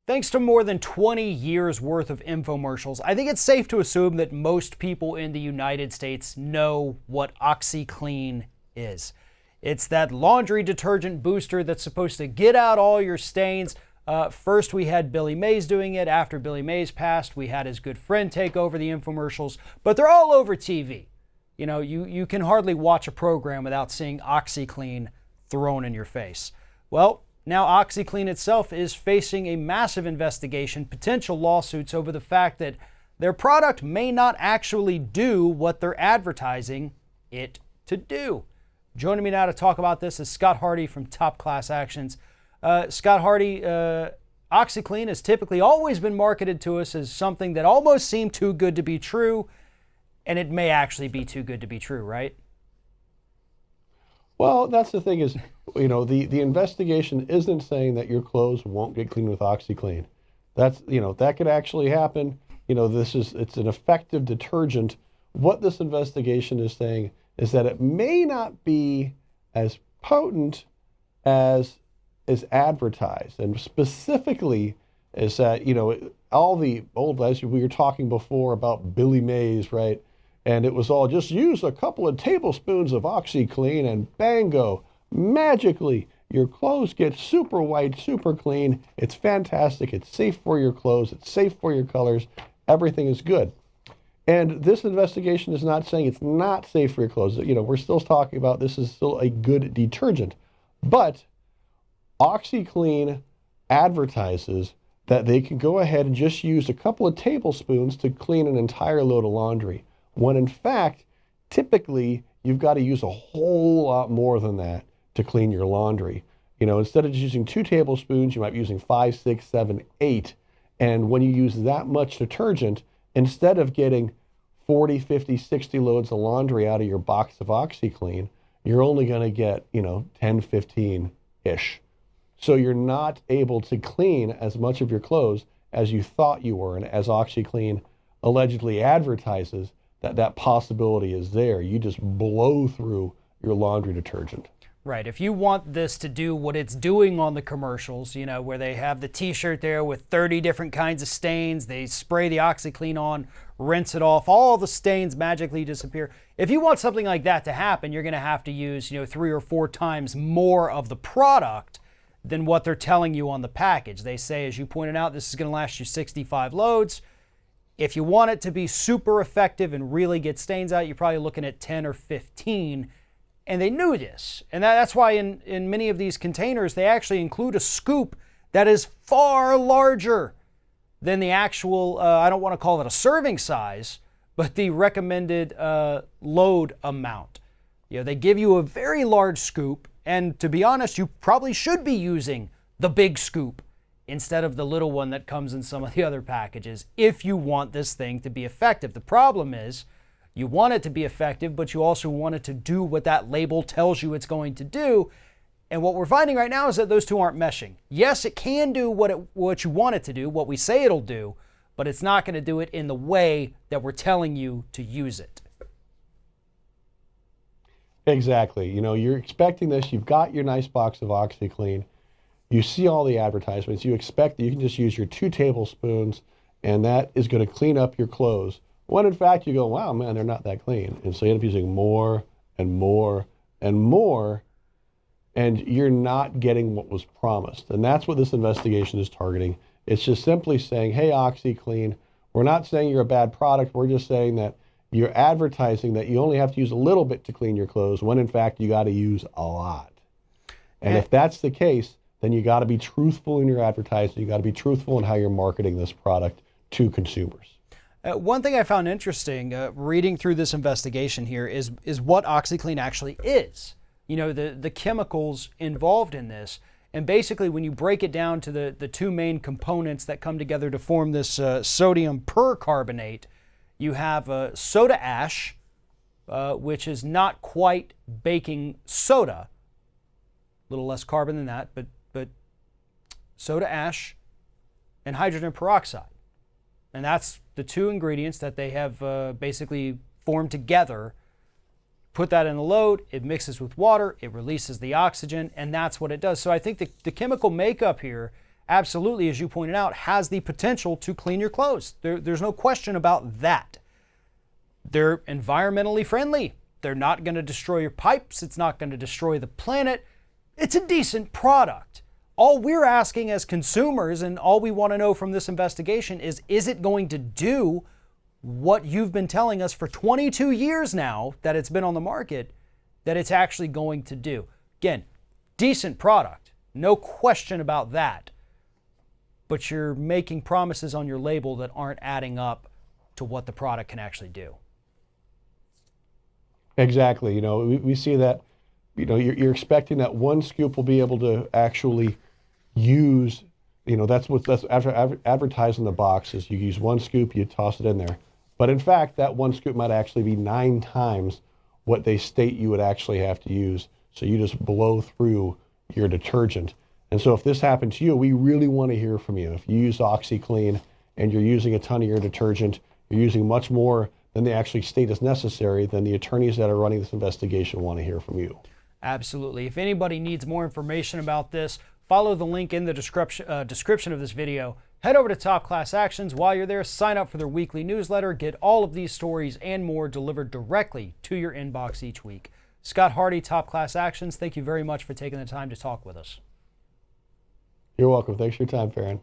Thanks to more than 20 years worth of infomercials, I think it's safe to assume that most people in the United States know what OxiClean is. It's that laundry detergent booster that's supposed to get out all your stains. First, we had Billy Mays doing it. After Billy Mays passed, we had his good friend take over the infomercials, but they're all over TV. You know, you can hardly watch a program without seeing OxiClean thrown in your face. Well, now OxiClean itself is facing a massive investigation, potential lawsuits over the fact that their product may not actually do what they're advertising it to do. Joining me now to talk about this is Scott Hardy from Top Class Actions. Scott Hardy, OxiClean has typically always been marketed to us as something that almost seemed too good to be true, and it may actually be too good to be true, right? Well, that's the thing is, the investigation isn't saying that your clothes won't get cleaned with OxiClean. That's, that could actually happen. It's an effective detergent. What this investigation is saying is that it may not be as potent as is advertised. And specifically is that, all the old, as we were talking before about Billy Mays, right? And it was all just use a couple of tablespoons of OxiClean and bango, magically, your clothes get super white, super clean. It's fantastic. It's safe for your clothes. It's safe for your colors. Everything is good. And this investigation is not saying it's not safe for your clothes. We're still talking about this is still a good detergent. But OxiClean advertises that they can go ahead and just use a couple of tablespoons to clean an entire load of laundry, when in fact, typically, you've got to use a whole lot more than that to clean your laundry. Instead of just using 2 tablespoons, you might be using 5, 6, 7, 8. And when you use that much detergent, instead of getting 40, 50, 60 loads of laundry out of your box of OxiClean, you're only going to get, 10, 15-ish. So you're not able to clean as much of your clothes as you thought you were. And as OxiClean allegedly advertises, that possibility is there. You just blow through your laundry detergent. Right. If you want this to do what it's doing on the commercials, where they have the t-shirt there with 30 different kinds of stains, they spray the OxiClean on, rinse it off, all the stains magically disappear. If you want something like that to happen, you're going to have to use, 3 or 4 times more of the product than what they're telling you on the package. They say, as you pointed out, this is going to last you 65 loads. If you want it to be super effective and really get stains out, you're probably looking at 10 or 15. And they knew this. And that's why in many of these containers, they actually include a scoop that is far larger than the actual, I don't want to call it a serving size, but the recommended load amount. They give you a very large scoop. And to be honest, you probably should be using the big scoop instead of the little one that comes in some of the other packages if you want this thing to be effective. The problem is you want it to be effective, but you also want it to do what that label tells you it's going to do. And what we're finding right now is that those two aren't meshing. Yes, it can do what you want it to do, what we say it'll do, but it's not going to do it in the way that we're telling you to use it. Exactly. You're expecting this. You've got your nice box of OxiClean. You see all the advertisements. You expect that you can just use your 2 tablespoons and that is going to clean up your clothes. When in fact you go, wow, man, they're not that clean. And so you end up using more and more and more, and you're not getting what was promised. And that's what this investigation is targeting. It's just simply saying, hey, OxiClean, we're not saying you're a bad product. We're just saying that you're advertising that you only have to use a little bit to clean your clothes, when in fact you got to use a lot. And if that's the case, then you got to be truthful in your advertising. You got to be truthful in how you're marketing this product to consumers. One thing I found interesting reading through this investigation here is what OxiClean actually is. The chemicals involved in this. And basically, when you break it down to the 2 main components that come together to form this sodium percarbonate, you have soda ash, which is not quite baking soda. A little less carbon than that, but soda ash and hydrogen peroxide. And that's the 2 ingredients that they have basically formed together. Put that in a load, it mixes with water, it releases the oxygen, and that's what it does. So I think the chemical makeup here absolutely, as you pointed out, has the potential to clean your clothes. There's no question about that. They're environmentally friendly. They're not going to destroy your pipes. It's not going to destroy the planet. It's a decent product. All we're asking as consumers, and all we want to know from this investigation is it going to do what you've been telling us for 22 years now that it's been on the market, that it's actually going to do? Again, decent product. No question about that. But you're making promises on your label that aren't adding up to what the product can actually do. Exactly. You know, we see that, you know, you're expecting that one scoop will be able to actually use, you know, that's after advertising the box is you use one scoop, you toss it in there. But in fact, that one scoop might actually be 9 times what they state you would actually have to use. So you just blow through your detergent. And so if this happened to you, we really want to hear from you. If you use OxiClean and you're using a ton of your detergent, you're using much more than they actually state is necessary, then the attorneys that are running this investigation want to hear from you. Absolutely. If anybody needs more information about this, follow the link in the description of this video. Head over to Top Class Actions. While you're there, sign up for their weekly newsletter. Get all of these stories and more delivered directly to your inbox each week. Scott Hardy, Top Class Actions, thank you very much for taking the time to talk with us. You're welcome. Thanks for your time, Farron.